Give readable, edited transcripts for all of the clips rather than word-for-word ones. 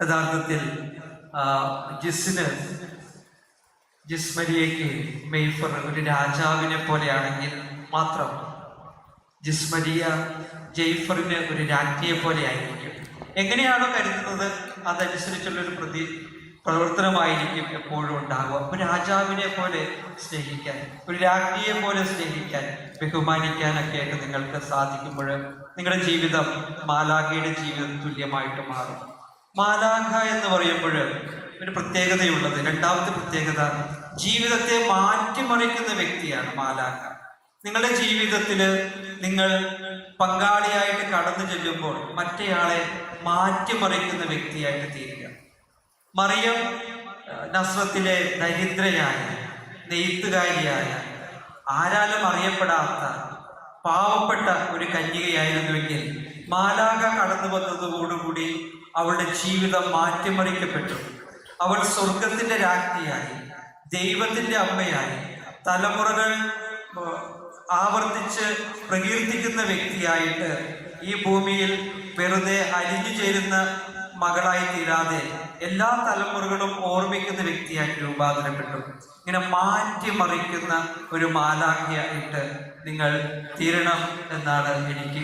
യഥാർത്ഥത്തിൽ ജിസ്മരിയയ്ക്ക് മെയ്ഫർ ഒരു രാജാവിനെ പോലെയാണെങ്കിൽ മാത്രം ജിസ്മരിയ ജയ്ഫറിന് ഒരു രാജ്ഞിയെ പോലെ ആയിരിക്കും. എങ്ങനെയാണോ കരുതുന്നത് അതനുസരിച്ചുള്ളൊരു പ്രവർത്തനമായിരിക്കും എപ്പോഴും ഉണ്ടാകുക. ഒരു രാജാവിനെ പോലെ സ്നേഹിക്കാൻ, ഒരു രാജ്ഞിയെ പോലെ സ്നേഹിക്കാൻ, ബഹുമാനിക്കാനൊക്കെ ആയിട്ട് നിങ്ങൾക്ക് സാധിക്കുമ്പോൾ നിങ്ങളുടെ ജീവിതം മാലാഖയുടെ ജീവിതം തുല്യമായിട്ട് മാറും. മാലാഖ എന്ന് പറയുമ്പോൾ ഒരു പ്രത്യേകതയുള്ളത്, രണ്ടാമത്തെ പ്രത്യേകത, ജീവിതത്തെ മാറ്റിമറിക്കുന്ന വ്യക്തിയാണ് മാലാഖ. നിങ്ങളുടെ ജീവിതത്തിൽ നിങ്ങൾ പങ്കാളിയായിട്ട് കടന്നു ചെല്ലുമ്പോൾ മറ്റേയാളെ മാറ്റിമറിക്കുന്ന വ്യക്തിയായിട്ട് തീരുക. മറിയം നസ്രത്തിലെ ദരിദ്രയായ, നെയ്ത്തുകാരിയായ, ആരാലും അറിയപ്പെടാത്ത പാവപ്പെട്ട ഒരു കന്യകയായിരുന്നുവെങ്കിൽ മാലാഖ കടന്നു വന്നതോടുകൂടി അവളുടെ ജീവിതം മാറ്റിമറിക്കപ്പെട്ടു. അവൾ സ്വർഗത്തിന്റെ രാജ്ഞിയായി, ദൈവത്തിന്റെ അമ്മയായി, തലമുറകൾ ആവർത്തിച്ച് പ്രകീർത്തിക്കുന്ന വ്യക്തിയായിട്ട് ഈ ഭൂമിയിൽ വെറുതെ അലിഞ്ഞു ചേരുന്ന മകളായി തീരാതെ എല്ലാ തലമുറകളും ഓർമ്മിക്കുന്ന വ്യക്തിയായിട്ട് രൂപാന്തരപ്പെട്ടു. ഇങ്ങനെ മാറ്റിമറിക്കുന്ന ഒരു മാലാഖയായിട്ട് നിങ്ങൾ തീരണം എന്നാണ് എനിക്ക്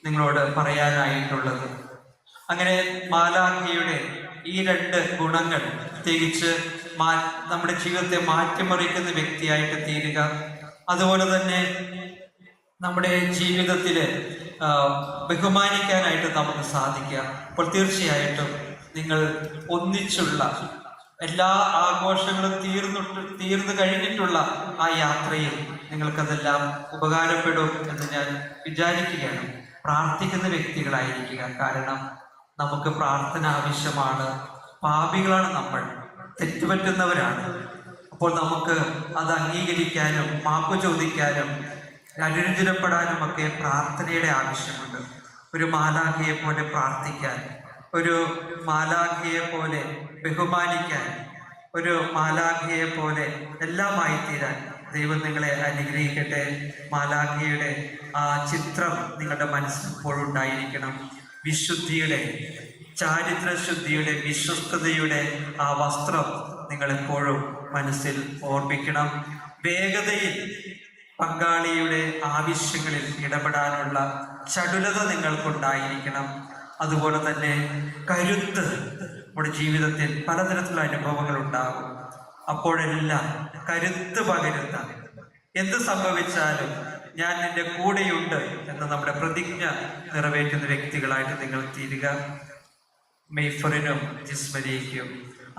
നിങ്ങളോട് പറയാനായിട്ടുള്ളത്. അങ്ങനെ മാലാഖയുടെ ഈ രണ്ട് ഗുണങ്ങൾ, പ്രത്യേകിച്ച് നമ്മുടെ ജീവിതത്തെ മാറ്റിമറിക്കുന്ന വ്യക്തിയായിട്ട് തീരുക, അതുപോലെ തന്നെ നമ്മുടെ ജീവിതത്തിൽ ബഹുമാനിക്കാനായിട്ട് നമുക്ക് സാധിക്കുക. അപ്പോൾ നിങ്ങൾ ഒന്നിച്ചുള്ള എല്ലാ ആഘോഷങ്ങളും തീർന്നു കഴിഞ്ഞിട്ടുള്ള ആ യാത്രയിൽ നിങ്ങൾക്കതെല്ലാം ഉപകാരപ്പെടും എന്ന് ഞാൻ വിചാരിക്കുകയാണ്. പ്രാർത്ഥിക്കുന്ന വ്യക്തികളായിരിക്കുക. കാരണം നമുക്ക് പ്രാർത്ഥന ആവശ്യമാണ്. പാപികളാണ് നമ്മൾ, തെറ്റുപറ്റുന്നവരാണ്. അപ്പോൾ നമുക്ക് അത് അംഗീകരിക്കാനും മാപ്പ് ചോദിക്കാനും അനുരഞ്ജനപ്പെടാനും ഒക്കെ പ്രാർത്ഥനയുടെ ആവശ്യമുണ്ട്. ഒരു മാലാഖയെ പോലെ പ്രാർത്ഥിക്കാൻ, ഒരു മാലാഖയെ പോലെ ബഹുമാനിക്കാൻ, ഒരു മാലാഖയെ പോലെ എല്ലാമായി തീരാൻ ദൈവം നിങ്ങളെ അനുഗ്രഹിക്കട്ടെ. മാലാഖയുടെ ആ ചിത്രം നിങ്ങളുടെ മനസ്സിൽ ഇപ്പോഴും ഉണ്ടായിരിക്കണം. വിശുദ്ധിയുടെ, ചാരിത്രശുദ്ധിയുടെ, വിശ്വസ്തതയുടെ ആ വസ്ത്രം നിങ്ങളെപ്പോഴും മനസ്സിൽ ഓർമ്മിക്കണം. വേഗതയിൽ പങ്കാളിയുടെ ആവശ്യങ്ങളിൽ ഇടപെടാനുള്ള ചടുലത നിങ്ങൾക്കുണ്ടായിരിക്കണം. അതുപോലെ തന്നെ കരുത്ത്. നമ്മുടെ ജീവിതത്തിൽ പലതരത്തിലുള്ള അനുഭവങ്ങൾ ഉണ്ടാകും. അപ്പോഴെല്ലാം കരുത്ത് പകരുന്ന, എന്ത് സംഭവിച്ചാലും ഞാൻ നിന്റെ കൂടെയുണ്ട് എന്ന നമ്മുടെ പ്രതിജ്ഞ നിറവേറ്റുന്ന വ്യക്തികളായിട്ട് നിങ്ങൾ തീരുക. മെയ്ഫറിനും ജിസ്മരിയയ്ക്കും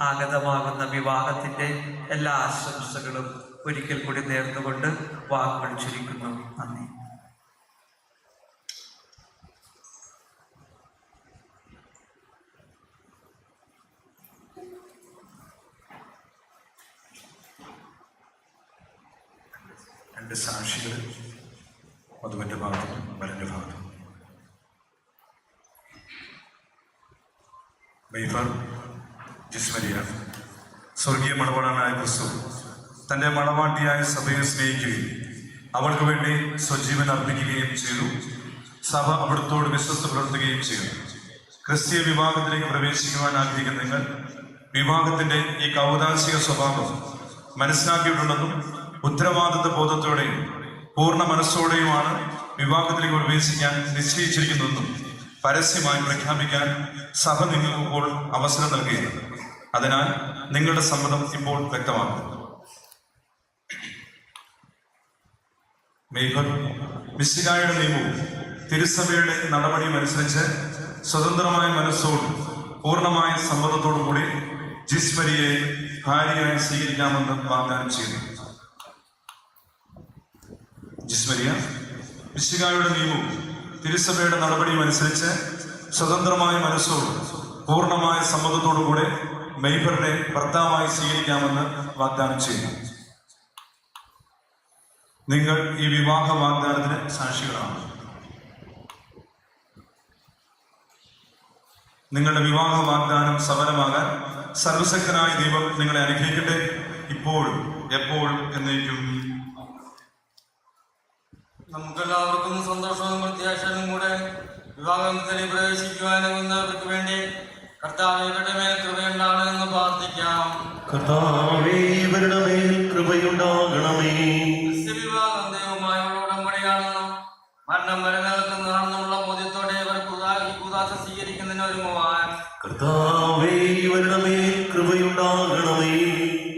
ആഗതമാകുന്ന വിവാഹത്തിന്റെ എല്ലാ ആശംസകളും ഒരിക്കൽ കൂടി നേർന്നുകൊണ്ട് വാക്കുകൾ ചുരുക്കുന്നു. നന്ദി. രണ്ട് സാക്ഷികൾ, വധുവിന്റെ ഭാഗത്തും വരന്റെ ഭാഗത്തും. മെയ്ഫർ, ജിസ്മരിയ, സ്വർഗീയ മണവാളനായ ക്രിസ്തു തൻ്റെ മണവാട്ടിയായ സഭയെ സ്നേഹിക്കുകയും അവൾക്ക് വേണ്ടി സ്വജീവൻ അർപ്പിക്കുകയും ചെയ്തു. സഭ അവിടുത്തോട് വിശ്വസ്ത പുലർത്തുകയും ചെയ്തു. ക്രിസ്തീയ വിവാഹത്തിലേക്ക് പ്രവേശിക്കുവാൻ ആഗ്രഹിക്കുന്ന നിങ്ങൾ വിവാഹത്തിന്റെ ഈ കൗതാശിക സ്വഭാവം മനസ്സിലാക്കിയിട്ടുണ്ടെന്നും ഉത്തരവാദിത്വ ബോധത്തോടെയും പൂർണ്ണ മനസ്സോടെയുമാണ് വിവാഹത്തിലേക്ക് പ്രവേശിക്കാൻ നിശ്ചയിച്ചിരിക്കുന്നതെന്നും പരസ്യമായി പ്രഖ്യാപിക്കാൻ സഭ നിങ്ങൾക്ക് ഇപ്പോൾ അവസരം നൽകുകയാണ്. അതിനാൽ നിങ്ങളുടെ സമ്മതം ഇപ്പോൾ വ്യക്തമാക്കും. മെയ്ഫർ, മിശിഹായുടെ നിയമവും തിരുസഭയുടെ നടപടിയും അനുസരിച്ച് സ്വതന്ത്രമായ മനസ്സോടും പൂർണ്ണമായ സമ്മതത്തോടു കൂടി ജിസ്മരിയെ ഭാര്യയായി സ്വീകരിക്കാമെന്ന് വാഗ്ദാനം ചെയ്യുന്നു. ജിസ്മരിയ, മിശിഹായുടെ നിയമവും തിരുസഭയുടെ നടപടിയും അനുസരിച്ച് സ്വതന്ത്രമായ മനസ്സോടും പൂർണ്ണമായ സമ്മതത്തോടു കൂടെ മെയ്ഫറിനെ ഭർത്താവായി സ്വീകരിക്കാമെന്ന് വാഗ്ദാനം ചെയ്യുന്നു. നിങ്ങൾ ഈ വിവാഹ വാഗ്ദാനത്തിന് സാക്ഷികളാണ്. നിങ്ങളുടെ വിവാഹ വാഗ്ദാനം സഫലമാകാൻ സർവശക്തനായ ദൈവം നിങ്ങളെ അനുഗ്രഹിക്കട്ടെ, ഇപ്പോഴും എപ്പോഴും എന്നേക്കും. നമുക്കെല്ലാവർക്കും സന്തോഷവും പ്രത്യാശയും കൂടെ വിവാഹത്തിൽ പ്രവേശിക്കുവാനാകുന്നവർക്ക് വേണ്ടി കർത്താവേ, ഇവരുടെ മേൽ കൃപയുണ്ടാകണമെന്ന് പ്രാർത്ഥിക്കാം. കർത്താവേ, ഇവരുടെ മേൽ കൃപയുണ്ടാകണമേ. ക്രിസ്തുവിവാഹം ദൈവമായുള്ള ഉടമ്പടിയാണെന്നും മരണം വരെ നിലനിൽക്കുന്നതാണെന്നുള്ള ബോധ്യത്തോടെ ഇവർ ഈ കൂദാശ സ്വീകരിക്കുന്നതിന് ഒരുങ്ങുവാൻ കർത്താവേ, ഇവരുടെ മേൽ കൃപയുണ്ടാകണമേ.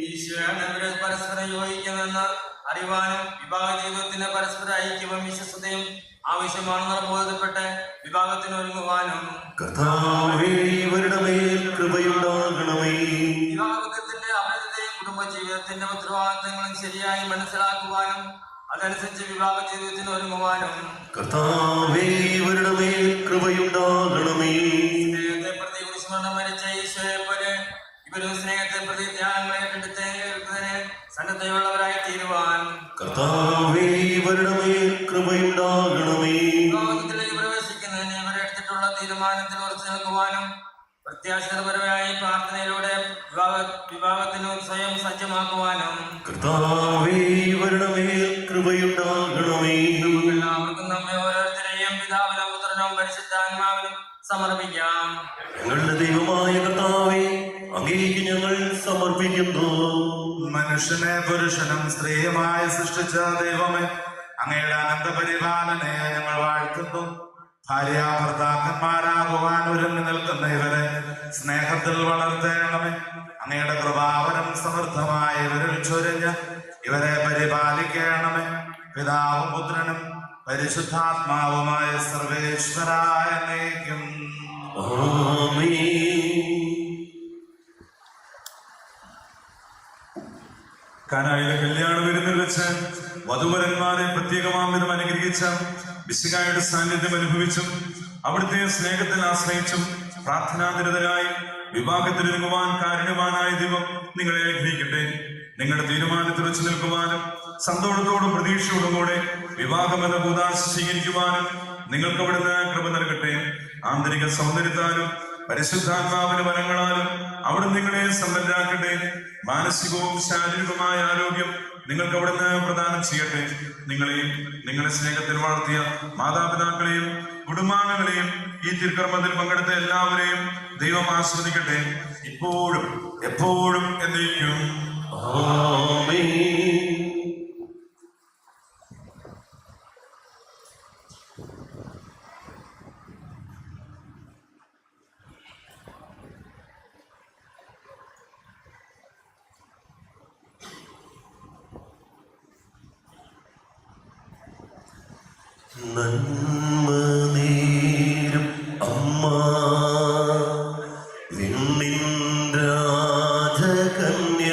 ഈശോയാണ് ഇവരെ പരസ്പരം യോജിക്കുമെന്ന് അറിവാനും വിവാഹ ജീവിതത്തിന്റെ പരസ്പര ഐക്യവും വിശ്വസ്തയും ആവശ്യമാണെന്ന് ബോധ്യപ്പെട്ട് വിവാഹത്തിന് ഒരുങ്ങുവാനും കർത്താവേ, ഇവരുടെ മേൽ കൃപയുണ്ടാകണമേ. വിവാഹത്തിന്റെ അഭ്യതയും കുടുംബ ജീവിതത്തിന്റെ ഉത്തരവാദിത്തങ്ങളും ശരിയായി മനസ്സിലാക്കുവാനും അതനുസരിച്ച് വിവാഹ ജീവിതത്തിന് ഒരുങ്ങുവാനും കർത്താവേ, ഇവരുടെ മേൽ കൃപയുണ്ടാകണമേ. സ്നേഹത്തെ പ്രതി കുരിശുമരണം മരിച്ച ഈശോയെ പോലെ ഇവരും സ്നേഹത്തെ പ്രതി ത്യാഗങ്ങളെ എടുത്തതിന് സന്നദ്ധയുള്ളവരായി തീരുവാൻ കർത്താവേ, ഇവരുടെ മേൽ കൃപയുണ്ടാകണമേ. വിവാഹത്തിലേക്ക് പ്രവേശിക്കുന്നതിന് ഇവർ എടുത്തിട്ടുള്ള തീരുമാനത്തിൽ ഉറച്ചു നിൽക്കുവാനും പ്രത്യാശപരമായി പ്രാർത്ഥനയിലൂടെ വിവാഹത്തിന് സ്വയം സജ്ജമാക്കുവാനും കർത്താവേ, ഇവരുടെ മേൽ കൃപയുണ്ടാകണമേ. എല്ലാവർക്കും നമ്മെ ഓരോരുത്തരെയും പിതാവിനും പുത്രനും പരിശുദ്ധാത്മാവിനും സമർപ്പിക്കാം. ഞങ്ങളുടെ ദൈവമായ കർത്താവേ, അങ്ങേക്ക് ഞങ്ങൾ സമർപ്പിക്കുന്നു. മനുഷ്യനെ പുരുഷനും സ്ത്രീയുമായി സൃഷ്ടിച്ച ദൈവമേ, അങ്ങയുടെ അനന്ത പരിപാലനെ ഞങ്ങൾ വാഴ്ത്തുന്നു. ഭാര്യാഭർത്താക്കന്മാരാകുവാൻ ഒരുങ്ങി നിൽക്കുന്ന ഇവരെ സ്നേഹത്തിൽ വളർത്തേണമേ. അങ്ങയുടെ കൃപാവരം സമൃദ്ധമായി ഇവരിൽ ചൊരിഞ്ഞ് ഇവരെ പരിപാലിക്കണമേ. പിതാവും പുത്രനും പരിശുദ്ധാത്മാവുമായ സർവേശ്വരായ നയിക്കും. കാനായിലെ കല്യാണ വിരുന്നിൽ വെച്ച് വധുവരന്മാരെ പ്രത്യേകമാം വിധം അനുഗ്രഹിച്ച മിശിഹായുടെ സാന്നിധ്യം അനുഭവിച്ചും അവിടുത്തെ സ്നേഹത്തിൽ ആശ്രയിച്ചും പ്രാർത്ഥനാനിരതരായി വിവാഹത്തിനൊരുങ്ങുവാൻ കാരുണ്യവാനായ ദൈവം നിങ്ങളെ അനുഗ്രഹിക്കട്ടെ. നിങ്ങളുടെ തീരുമാനത്തിൽ വെച്ച് നിൽക്കുവാനും സന്തോഷത്തോടും പ്രതീക്ഷയോടും കൂടെ വിവാഹമെന്ന കൂദാശ സ്വീകരിക്കുവാനും നിങ്ങൾക്ക് അവിടുന്ന് കൃപ നൽകട്ടെ. ആന്തരിക സൗന്ദര്യത്താലും പരിശുദ്ധാത്മാവിന്റെ വരങ്ങളാലും അവിടെ നിങ്ങളെ സമ്പന്നരാക്കട്ടെ. മാനസികവും ശാരീരികവുമായ ആരോഗ്യം നിങ്ങൾക്ക് അവിടുന്ന് പ്രദാനം ചെയ്യട്ടെ. നിങ്ങളെയും നിങ്ങളെ സ്നേഹത്തിൽ വളർത്തിയ മാതാപിതാക്കളെയും കുടുംബാംഗങ്ങളെയും ഈ തിരുക്കർമ്മത്തിൽ പങ്കെടുത്ത എല്ലാവരെയും ദൈവം ആസ്വദിക്കട്ടെ, ഇപ്പോഴും എപ്പോഴും എന്നേക്കും. നന്മ നേരും അമ്മ, വിണ്ണിൻ രാജകന്യ,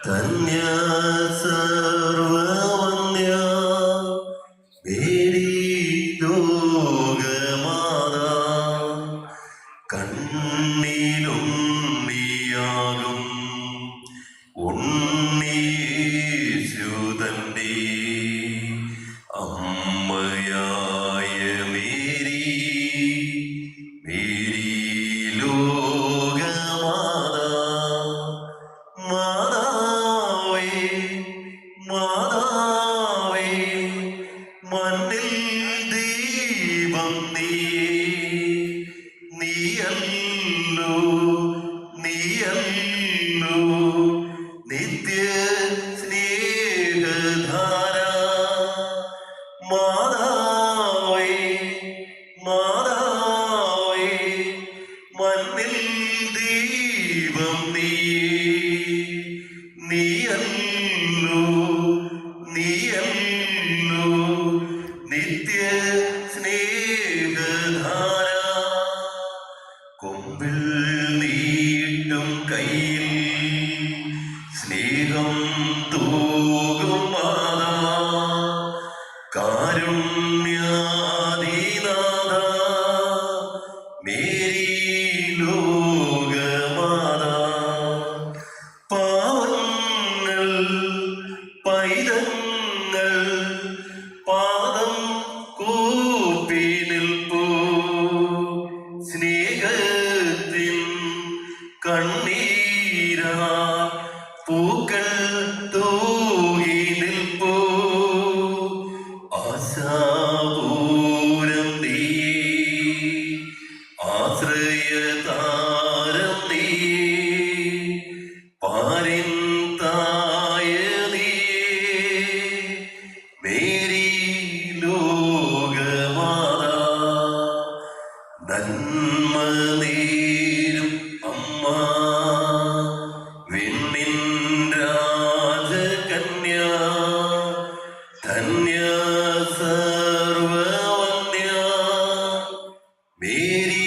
ധന്യ സർവവന്യ, മേരി ലോകമാതാ, കണ്ണിലുണ്ണിയാകും ഉണ്ണീശുതന്റെ അമ്മയായ മേരി, മേരി ലോകമാതാ, മാതാവേ മാതാവേ, മണ്ണിൽ ദീപം നീയല്ലോ നീയല്ലോ, നിത്യ സ്നേഹധാര, മാതാവേ മാതാവേ, മണ്ണിൽ ദീപം നീയല്ലോ നീയല്ലോ, നിത്യ സ്നേഹധാര, കൊമ്പിൽ നീട്ടും കയ്യിൽ സ്നേഹം തൂകും മാതാ, കാരുണ്യാദിനാഥ, മേരി ലോകമാതാ, പാവങ്ങൾ പൈതങ്ങൾ പാദം കൂപ്പി നിൽപ്പൂ, സ്നേഹത്തിൻ കണ്ണീരാ പൂക്കൾ തൂകി നിൽപ്പൂ, ആശാപൂരം നീ ആശ്രയ നന്മ നേരും അമ്മ വിണ്ണിൻ രാജകന്യ ധന്യ സർവവന്യ മേരി